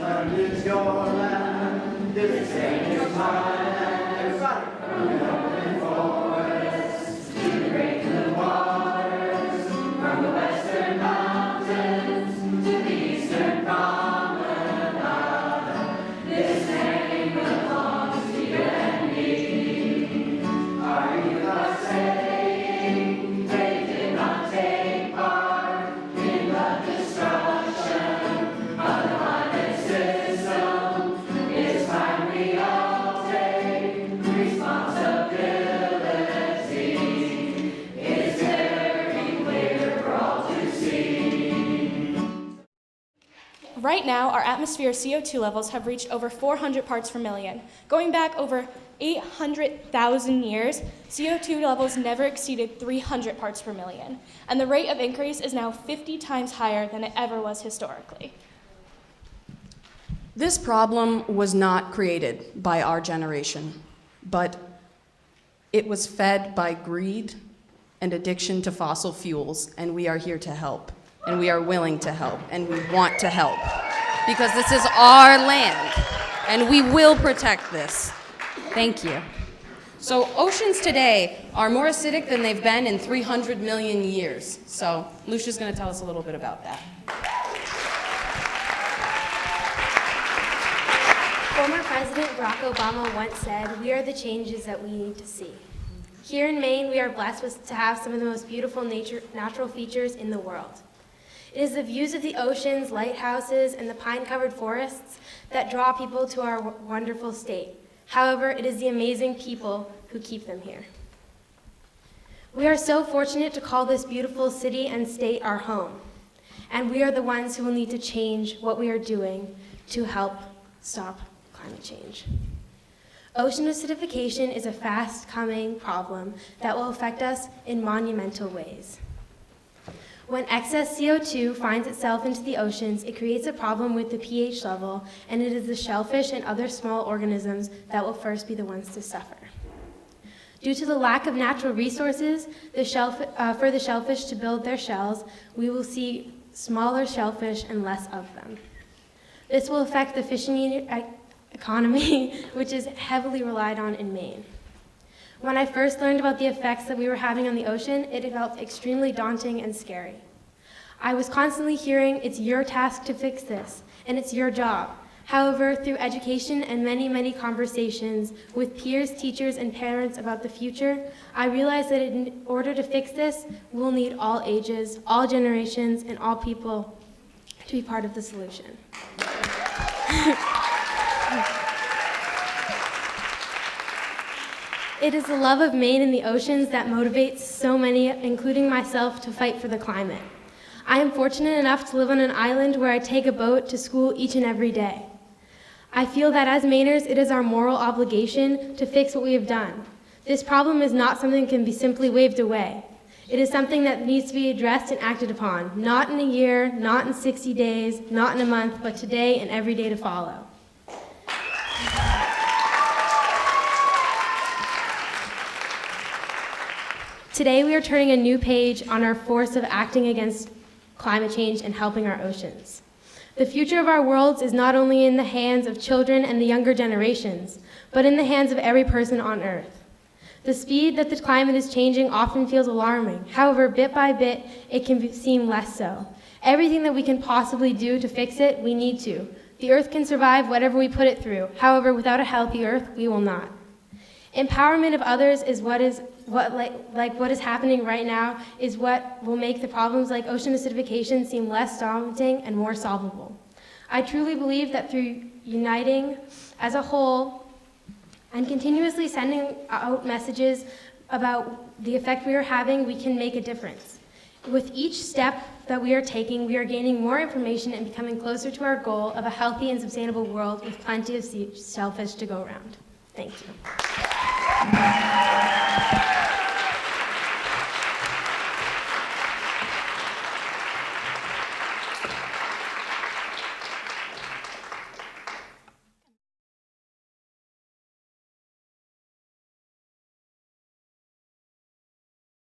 England is your land, this ain't your land. Everybody. From the open forests to the great blue waters, from the western mountains to the eastern promenade, this name belongs to you and me. Are you not saying they did not take part in the destruction of the climate system? It's time we all take responsibility. It's very clear for all to see. Right now, our atmosphere CO2 levels have reached over 400 parts per million. Going back over 800,000 years, CO2 levels never exceeded 300 parts per million, and the rate of increase is now 50 times higher than it ever was historically. This problem was not created by our generation, but it was fed by greed and addiction to fossil fuels, and we are here to help, and we are willing to help, and we want to help, because this is our land, and we will protect this. Thank you. So oceans today are more acidic than they've been in 300 million years. So Lucia's going to tell us a little bit about that. Former President Barack Obama once said, "We are the changes that we need to see." Here in Maine, we are blessed to have some of the most beautiful natural features in the world. It is the views of the oceans, lighthouses, and the pine-covered forests that draw people to our wonderful state. However, it is the amazing people who keep them here. We are so fortunate to call this beautiful city and state our home, and we are the ones who will need to change what we are doing to help stop climate change. Ocean acidification is a fast-coming problem that will affect us in monumental ways. When excess CO2 finds itself into the oceans, it creates a problem with the pH level, and it is the shellfish and other small organisms that will first be the ones to suffer. Due to the lack of natural resources for the shellfish to build their shells, we will see smaller shellfish and less of them. This will affect the fishing economy, which is heavily relied on in Maine. When I first learned about the effects that we were having on the ocean, it felt extremely daunting and scary. I was constantly hearing, "It's your task to fix this, and it's your job." However, through education and many, many conversations with peers, teachers, and parents about the future, I realized that in order to fix this, we'll need all ages, all generations, and all people to be part of the solution. It is the love of Maine and the oceans that motivates so many, including myself, to fight for the climate. I am fortunate enough to live on an island where I take a boat to school each and every day. I feel that as Mainers, it is our moral obligation to fix what we have done. This problem is not something that can be simply waved away. It is something that needs to be addressed and acted upon, not in a year, not in 60 days, not in a month, but today and every day to follow. Today, we are turning a new page on our force of acting against climate change and helping our oceans. The future of our worlds is not only in the hands of children and the younger generations, but in the hands of every person on Earth. The speed that the climate is changing often feels alarming. However, bit by bit, it can seem less so. Everything that we can possibly do to fix it, we need to. The Earth can survive whatever we put it through. However, without a healthy Earth, we will not. Empowerment of others is what is happening right now is what will make the problems like ocean acidification seem less daunting and more solvable. I truly believe that through uniting as a whole and continuously sending out messages about the effect we are having, we can make a difference. With each step that we are taking, we are gaining more information and becoming closer to our goal of a healthy and sustainable world with plenty of shellfish to go around. Thank you.